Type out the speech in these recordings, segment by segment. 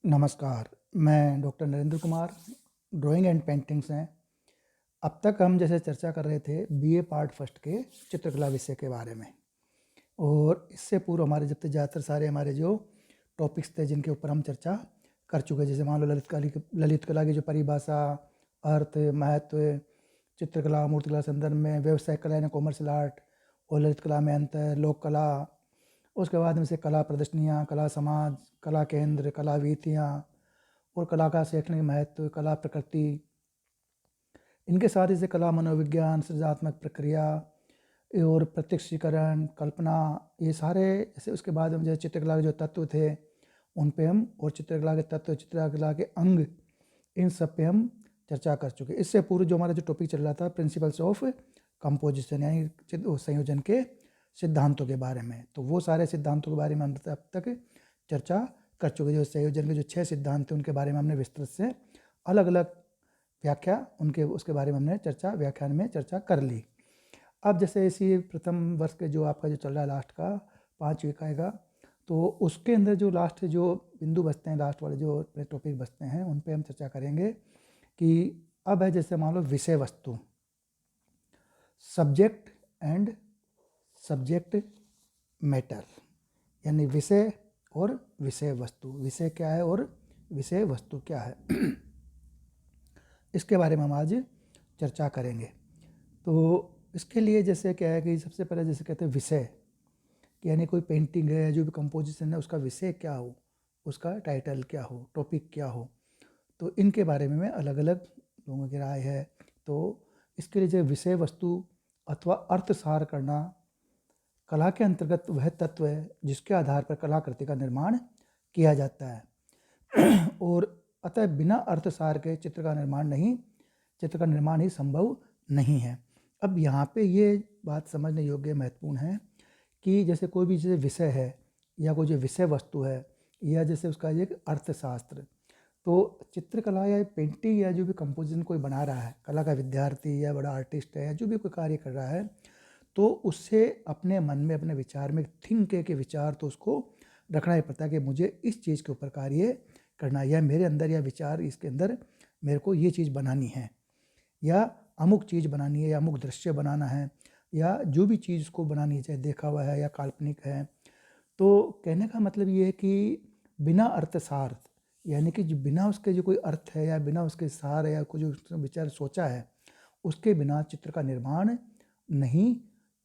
नमस्कार, मैं doctor Narendra Kumar, drawing and paintings हैं। अब तक हम जैसे चर्चा कर रहे थे बीए पार्ट फर्स्ट के चित्रकला विषय के बारे में। और इससे पूर्व हमारे जब तक ज़्यादातर सारे हमारे जो टॉपिक्स थे जिनके ऊपर हम चर्चा कर चुके, जैसे मान लो ललित कला की जो परिभाषा, अर्थ, महत्व, चित्रकला मूर्तिकला संदर्भ में, व्यवसायिक कला यानी कॉमर्शियल आर्ट, और ललित कला में अंतर, लोक कला, उसके बाद में से कला प्रदर्शनियाँ, कला समाज, कला केंद्र, कला वीथियाँ और कला का शैक्षणिक महत्व, कला प्रकृति। इनके साथ ही से कला मनोविज्ञान, सृजनात्मक प्रक्रिया और प्रत्यक्षीकरण, कल्पना, ये सारे जैसे। उसके बाद में जो चित्रकला के जो तत्व थे उन पे हम, और चित्रकला के तत्व, चित्रकला के अंग, इन सब पे हम चर्चा कर चुके। इससे पूर्व जो हमारा जो टॉपिक चल रहा था प्रिंसिपल्स ऑफ कंपोजिशन यानी संयोजन के सिद्धांतों के बारे में, तो वो सारे सिद्धांतों के बारे में हम अब तक चर्चा कर चुके। जो संयोजन के जो 6 सिद्धांत थे उनके बारे में हमने विस्तृत से अलग अलग व्याख्या उनके उसके बारे में हमने व्याख्यान में चर्चा कर ली। अब जैसे इसी प्रथम वर्ष के जो आपका जो चल रहा है लास्ट का 5 इकाई का, तो उसके अंदर जो लास्ट जो बिंदु बचते हैं, लास्ट वाले जो टॉपिक बचते हैं, उन पे हम चर्चा करेंगे कि अब है जैसे मान लो विषय वस्तु, सब्जेक्ट एंड सब्जेक्ट मैटर, यानी विषय और विषय वस्तु। विषय क्या है और विषय वस्तु क्या है इसके बारे में हम आज चर्चा करेंगे। तो इसके लिए जैसे क्या है कि सबसे पहले जैसे कहते हैं विषय, यानी कोई पेंटिंग है, जो भी कंपोजिशन है, उसका विषय क्या हो, उसका टाइटल क्या हो, टॉपिक क्या हो, तो इनके बारे में अलग अलग लोगों की राय है। तो इसके लिए जो विषय वस्तु अथवा अर्थसार करना, कला के अंतर्गत वह तत्व है जिसके आधार पर कलाकृति का निर्माण किया जाता है और अतः बिना अर्थसार के चित्र का निर्माण ही संभव नहीं है। अब यहाँ पे ये बात समझने योग्य महत्वपूर्ण है कि जैसे कोई भी जैसे विषय है या कोई जो विषय वस्तु है या जैसे उसका एक अर्थशास्त्र, तो चित्रकला या पेंटिंग या जो भी कंपोजिशन कोई बना रहा है, कला का विद्यार्थी या बड़ा आर्टिस्ट है या जो भी कोई कार्य कर रहा है, तो उससे अपने मन में, अपने विचार में थिंक के विचार तो उसको रखना ही पड़ता है कि मुझे इस चीज़ के ऊपर कार्य करना है, या मेरे अंदर या विचार इसके अंदर मेरे को ये चीज़ बनानी है, या अमुक चीज़ बनानी है, या अमुक दृश्य बनाना है, या जो भी चीज़ उसको बनानी है, चाहे देखा हुआ है या काल्पनिक है। तो कहने का मतलब ये है कि बिना अर्थसार, यानी कि जो बिना उसके जो कोई अर्थ है या बिना उसके सार है या कोई जो विचार सोचा है, उसके बिना चित्र का निर्माण नहीं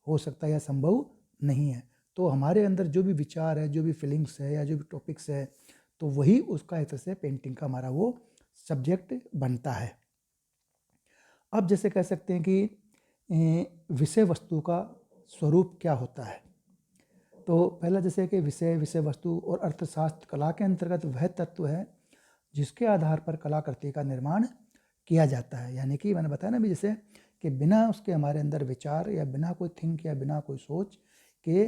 हो सकता या संभव नहीं है। तो हमारे अंदर जो भी विचार है, जो भी फीलिंग्स है या जो भी टॉपिक्स है, तो वही उसका एक तरह से पेंटिंग का हमारा वो सब्जेक्ट बनता है। अब जैसे कह सकते हैं कि विषय वस्तु का स्वरूप क्या होता है। तो पहला जैसे कि विषय वस्तु और अर्थशास्त्र कला के अंतर्गत वह तत्व है जिसके आधार पर कलाकृति का निर्माण किया जाता है। यानी कि मैंने बताया ना भी जैसे कि बिना उसके हमारे अंदर विचार या बिना कोई थिंक या बिना कोई सोच के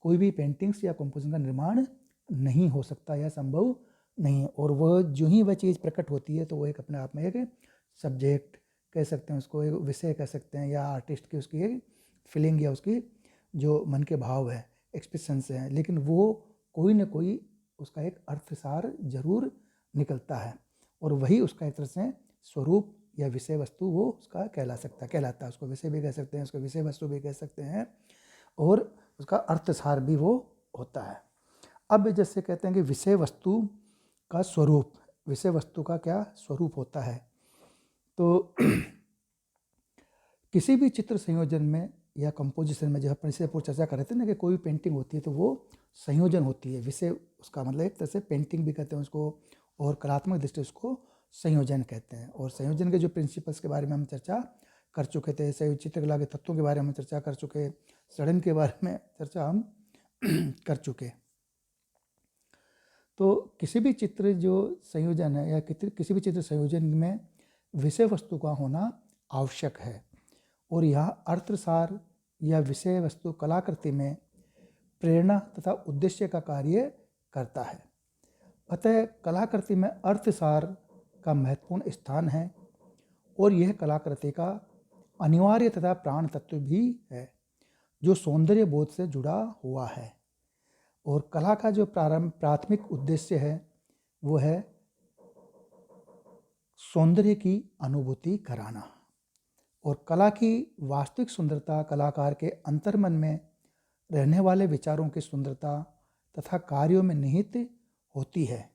कोई भी पेंटिंग्स या कंपोजिशन का निर्माण नहीं हो सकता या संभव नहीं है। और वह जो ही वह चीज़ प्रकट होती है तो वो एक अपने आप में एक सब्जेक्ट कह सकते हैं, उसको एक विषय कह सकते हैं, या आर्टिस्ट की उसकी एक फीलिंग या उसकी जो मन के भाव है, एक्सप्रेशंस हैं, लेकिन वो कोई ना कोई उसका एक अर्थसार जरूर निकलता है और वही उसका एक तरह से स्वरूप या विषय वस्तु वो उसका कहलाता है। उसको विषय भी कह सकते हैं, उसको विषय वस्तु भी कह सकते हैं, और उसका अर्थसार भी वो होता है। अब जैसे कहते हैं कि विषय वस्तु का स्वरूप, विषय वस्तु का क्या स्वरूप होता है। तो किसी भी चित्र संयोजन में या कंपोजिशन में, जब अपन इससे पूर्व चर्चा कर रहे थे ना कि कोई पेंटिंग होती है तो वो संयोजन होती है। विषय उसका मतलब एक तरह से पेंटिंग भी कहते हैं उसको, और कलात्मक दृष्टि उसको संयोजन कहते हैं। और संयोजन के जो प्रिंसिपल्स के बारे में हम चर्चा कर चुके थे, चित्रकला के तत्वों के बारे में चर्चा कर चुके, षड्यंत्र के बारे में चर्चा हम कर चुके। तो किसी भी चित्र जो संयोजन है या किसी भी चित्र संयोजन में विषय वस्तु का होना आवश्यक है, और यह अर्थसार या विषय वस्तु कलाकृति में प्रेरणा तथा उद्देश्य का कार्य करता है। अतः कलाकृति में अर्थसार का महत्वपूर्ण स्थान है और यह कलाकृति का अनिवार्य तथा प्राण तत्व भी है जो सौंदर्य बोध से जुड़ा हुआ है। और कला का जो प्राथमिक उद्देश्य है वो है सौंदर्य की अनुभूति कराना। और कला की वास्तविक सुंदरता कलाकार के अंतर्मन में रहने वाले विचारों की सुंदरता तथा कार्यों में निहित होती है।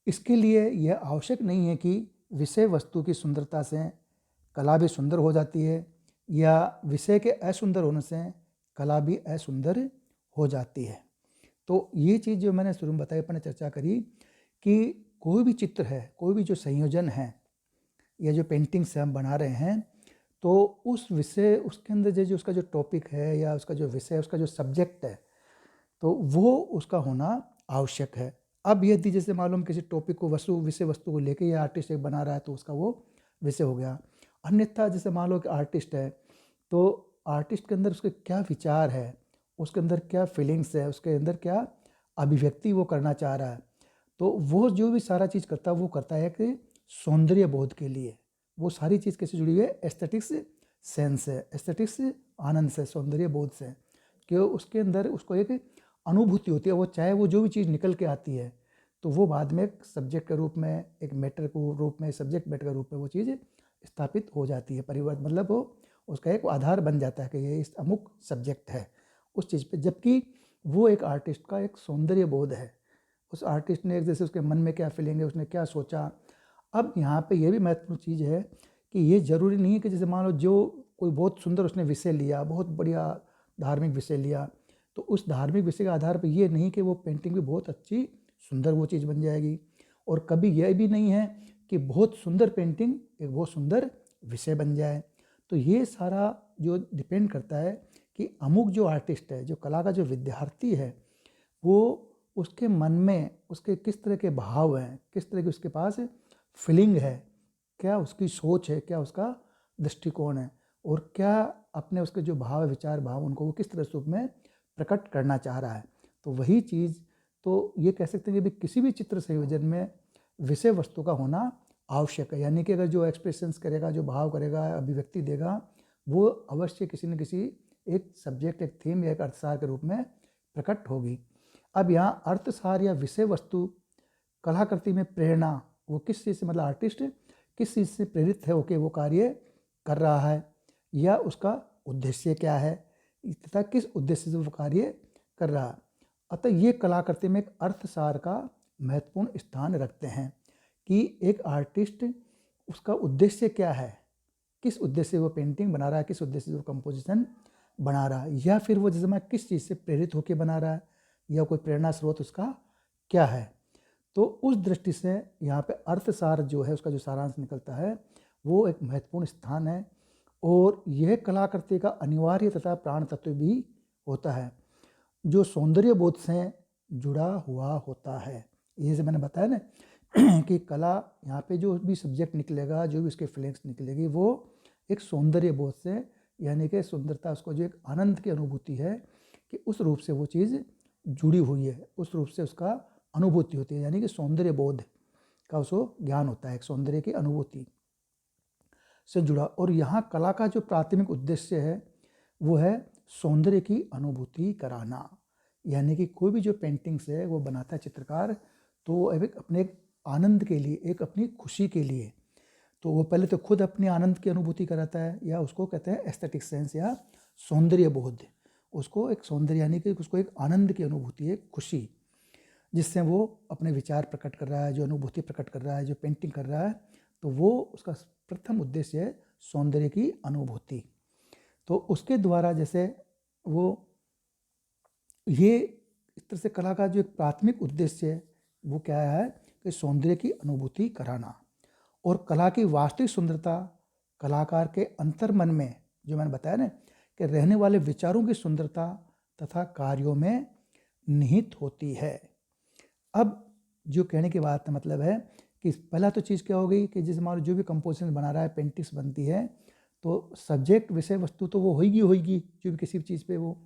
इसके लिए यह आवश्यक नहीं है कि विषय वस्तु की सुंदरता से कला भी सुंदर हो जाती है या विषय के असुंदर होने से कला भी असुंदर हो जाती है। तो ये चीज़ जो मैंने शुरू में बताई, अपने चर्चा करी कि कोई भी चित्र है, कोई भी जो संयोजन है या जो पेंटिंग्स हम बना रहे हैं, तो उस विषय उसके अंदर जो उसका जो टॉपिक है या उसका जो विषय, उसका जो सब्जेक्ट है, तो वो उसका होना आवश्यक है। अब यदि जैसे मालूम किसी टॉपिक को विषय वस्तु को लेके या आर्टिस्ट एक बना रहा है तो उसका वो विषय हो गया। अन्यथा जैसे मान लो कि आर्टिस्ट है, तो आर्टिस्ट के अंदर उसके क्या विचार है, उसके अंदर क्या फीलिंग्स है, उसके अंदर क्या अभिव्यक्ति वो करना चाह रहा है, तो वो जो भी सारा चीज़ करता है वो करता है कि सौंदर्य बोध के लिए। वो सारी चीज़ कैसे जुड़ी हुई है? एस्थेटिक्स सेंस से, एस्थेटिक्स आनंद से, सौंदर्य बोध से, कि उसके अंदर उसको एक अनुभूति होती है। वो चाहे वो जो भी चीज़ निकल के आती है तो वो बाद में एक सब्जेक्ट के रूप में, एक मैटर के रूप में, सब्जेक्ट मैटर के रूप में वो चीज़ स्थापित हो जाती है। परिवर्तन मतलब वो उसका एक आधार बन जाता है कि ये इस अमुक सब्जेक्ट है उस चीज़ पे। जबकि वो एक आर्टिस्ट का एक सौंदर्य बोध है। उस आर्टिस्ट ने एक जैसे उसके मन में क्या फीलिंग है, उसने क्या सोचा। अब यहाँ पे ये भी महत्वपूर्ण चीज़ है कि ये ज़रूरी नहीं है कि जैसे मान लो जो कोई बहुत सुंदर उसने विषय लिया, बहुत बढ़िया धार्मिक विषय लिया, तो उस धार्मिक विषय के आधार पर ये नहीं कि वो पेंटिंग भी बहुत अच्छी सुंदर वो चीज़ बन जाएगी। और कभी यह भी नहीं है कि बहुत सुंदर पेंटिंग एक बहुत सुंदर विषय बन जाए। तो ये सारा जो डिपेंड करता है कि अमुक जो आर्टिस्ट है, जो कला का जो विद्यार्थी है, वो उसके मन में उसके किस तरह के भाव हैं, किस तरह की उसके पास फीलिंग है, क्या उसकी सोच है, क्या उसका दृष्टिकोण है, और क्या अपने उसके जो भाव विचार भाव उनको वो किस तरह से रूप में प्रकट करना चाह रहा है। तो वही चीज़, तो ये कह सकते हैं कि किसी भी चित्र संयोजन में विषय वस्तु का होना आवश्यक है। यानी कि अगर जो एक्सप्रेशंस करेगा, जो भाव करेगा, अभिव्यक्ति देगा, वो अवश्य किसी न किसी एक सब्जेक्ट, एक थीम या एक अर्थसार के रूप में प्रकट होगी। अब यहाँ अर्थसार या विषय वस्तु कलाकृति में प्रेरणा, वो किस चीज़ से, मतलब आर्टिस्ट किस चीज़ से प्रेरित है होकर वो कार्य कर रहा है, या उसका उद्देश्य क्या है, तथा किस उद्देश्य से वो कार्य कर रहा है। अतः ये कलाकृति में एक अर्थसार का महत्वपूर्ण स्थान रखते हैं कि एक आर्टिस्ट उसका उद्देश्य क्या है, किस उद्देश्य से वो पेंटिंग बना रहा है, किस उद्देश्य से वो कंपोजिशन बना रहा है, या फिर वो जैसे मैं किस चीज़ से प्रेरित होकर बना रहा है, या कोई प्रेरणा स्रोत उसका क्या है। तो उस दृष्टि से यहाँ पे अर्थसार जो है, उसका जो सारांश निकलता है, वो एक महत्वपूर्ण स्थान है। और यह कलाकृति का अनिवार्य तथा प्राण तत्व भी होता है, जो सौंदर्य बोध से जुड़ा हुआ होता है। ये जैसे मैंने बताया ना कि कला यहाँ पे जो भी सब्जेक्ट निकलेगा, जो भी उसके फीलिंग्स निकलेगी, वो एक सौंदर्य बोध से, यानी कि सुंदरता, उसको जो एक आनंद की अनुभूति है कि उस रूप से वो चीज़ जुड़ी हुई है, उस रूप से उसका अनुभूति होती है। यानी कि सौंदर्य बोध का उसको ज्ञान होता है, एक सौंदर्य की अनुभूति से जुड़ा। और यहाँ कला का जो प्राथमिक उद्देश्य है वो है सौंदर्य की अनुभूति कराना। यानी कि कोई भी जो पेंटिंग्स है वो बनाता है चित्रकार, तो वो एक अपने एक आनंद के लिए, एक अपनी खुशी के लिए, तो वो पहले तो खुद अपने आनंद की अनुभूति कराता है, या उसको कहते हैं एस्थेटिक सेंस या सौंदर्य बोध। उसको एक सौंदर्य यानी कि उसको एक आनंद की अनुभूति, एक खुशी, जिससे वो अपने विचार प्रकट कर रहा है, जो अनुभूति प्रकट कर रहा है, जो पेंटिंग कर रहा है, तो वो उसका प्रथम उद्देश्य है सौंदर्य की अनुभूति। तो उसके द्वारा जैसे वो ये इस तरह से कला का जो एक प्राथमिक उद्देश्य है वो क्या है कि सौंदर्य की अनुभूति कराना। और कला की वास्तविक सुंदरता कलाकार के अंतर्मन में, जो मैंने बताया ना कि रहने वाले विचारों की सुंदरता तथा कार्यों में निहित होती है। अब जो कहने की बात मतलब है कि पहला तो चीज़ क्या हो गई कि जिस मान जो भी कंपोजिशन बना रहा है, पेंटिंग्स बनती है, तो सब्जेक्ट विषय वस्तु तो वो होगी जो भी किसी भी चीज़ पे वो।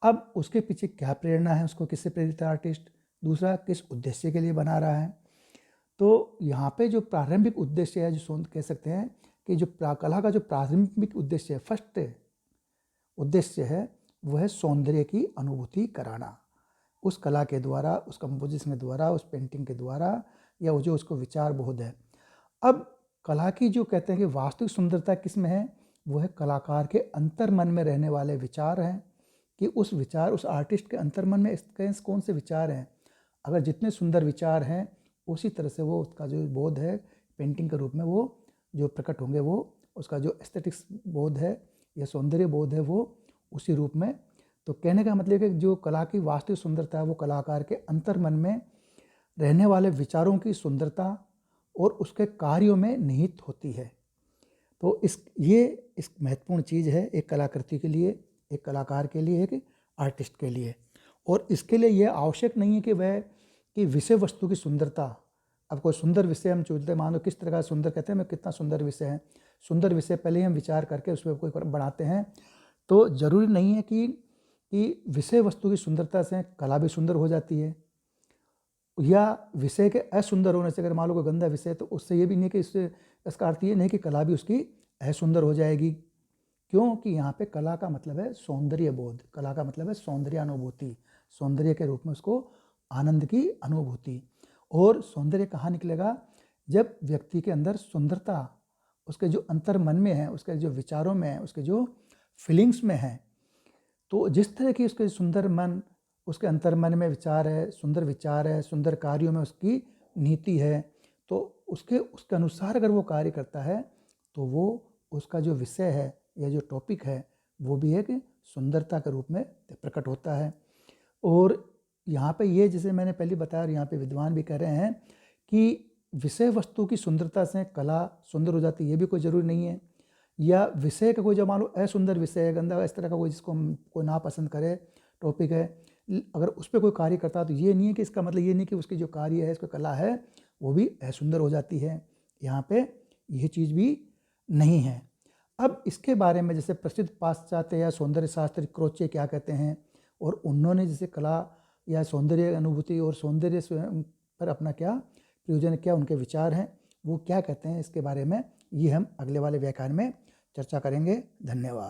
अब उसके पीछे क्या प्रेरणा है, उसको किससे प्रेरित है आर्टिस्ट, दूसरा किस उद्देश्य के लिए बना रहा है। तो यहाँ पे जो प्रारंभिक उद्देश्य है, जो कह सकते हैं कि जो कला का जो प्रारंभिक उद्देश्य है, फर्स्ट उद्देश्य है, वो है सौंदर्य की अनुभूति कराना। उस कला के द्वारा, उस कंपोजिशन के द्वारा, उस पेंटिंग के द्वारा, या वो जो उसको विचार बोध है। अब कला की जो कहते हैं कि वास्तविक सुंदरता किस में है, वो है कलाकार के अंतर मन में रहने वाले विचार हैं, कि उस विचार, उस आर्टिस्ट के अंतर मन में इसके कौन से विचार हैं। अगर जितने सुंदर विचार हैं उसी तरह से वो उसका जो बोध है पेंटिंग के रूप में वो जो प्रकट होंगे, वो उसका जो एस्थेटिक्स बोध है या सौंदर्य बोध है वो उसी रूप में। तो कहने का मतलब है कि जो कला की वास्तविक सुंदरता है वो कलाकार के अंतर मन में रहने वाले विचारों की सुंदरता और उसके कार्यों में निहित होती है। तो इस महत्वपूर्ण चीज़ है एक कलाकृति के लिए, एक कलाकार के लिए, एक आर्टिस्ट के लिए। और इसके लिए यह आवश्यक नहीं है कि वह कि विषय वस्तु की सुंदरता, अब कोई सुंदर विषय हम चुनते, मान लो किस तरह का सुंदर कहते हैं, मैं कितना सुंदर विषय है, सुंदर विषय पहले ही हम विचार करके उस पर कोई बनाते हैं। तो ज़रूरी नहीं है कि विषय वस्तु की सुंदरता से कला भी सुंदर हो जाती है, या विषय के असुंदर होने से, अगर मान लो कोई गंदा विषय, तो उससे ये भी नहीं कि इसका अर्थ ये नहीं कि कला भी उसकी असुंदर हो जाएगी। क्योंकि यहाँ पे कला का मतलब है सौंदर्य बोध, कला का मतलब है सौंदर्यानुभूति, सौंदर्य के रूप में उसको आनंद की अनुभूति। और सौंदर्य कहाँ निकलेगा, जब व्यक्ति के अंदर सुंदरता उसके जो अंतर मन में है, उसके जो विचारों में है, उसके जो फीलिंग्स में है। तो जिस तरह की उसके सुंदर मन, उसके अंतर मन में विचार है, सुंदर कार्यों में उसकी नीति है, तो उसके अनुसार अगर वो कार्य करता है तो वो उसका जो विषय है या जो टॉपिक है वो भी एक सुंदरता के रूप में प्रकट होता है। और यहाँ पे ये जैसे मैंने पहले बताया, यहाँ पे विद्वान भी कह रहे हैं कि विषय वस्तु की सुंदरता से कला सुंदर हो जाती है, ये भी कोई ज़रूरी नहीं है। या विषय का कोई जो मान लो असुंदर विषय है, गंदा, इस तरह का कोई जिसको कोई नापसंद करे टॉपिक है, अगर उस पर कोई कार्य करता है तो ये नहीं है कि इसका मतलब ये नहीं कि उसकी जो कार्य है, इसकी कला है, वो भी असुंदर हो जाती है। यहाँ पे यह चीज़ भी नहीं है। अब इसके बारे में जैसे प्रसिद्ध पाश्चात्य या सौंदर्य शास्त्री क्रोचे क्या कहते हैं, और उन्होंने जैसे कला या सौंदर्य अनुभूति और सौंदर्य पर अपना क्या प्रयोजन, क्या उनके विचार हैं, वो क्या कहते हैं, इसके बारे में ये हम अगले वाले व्याख्यान में चर्चा करेंगे। धन्यवाद।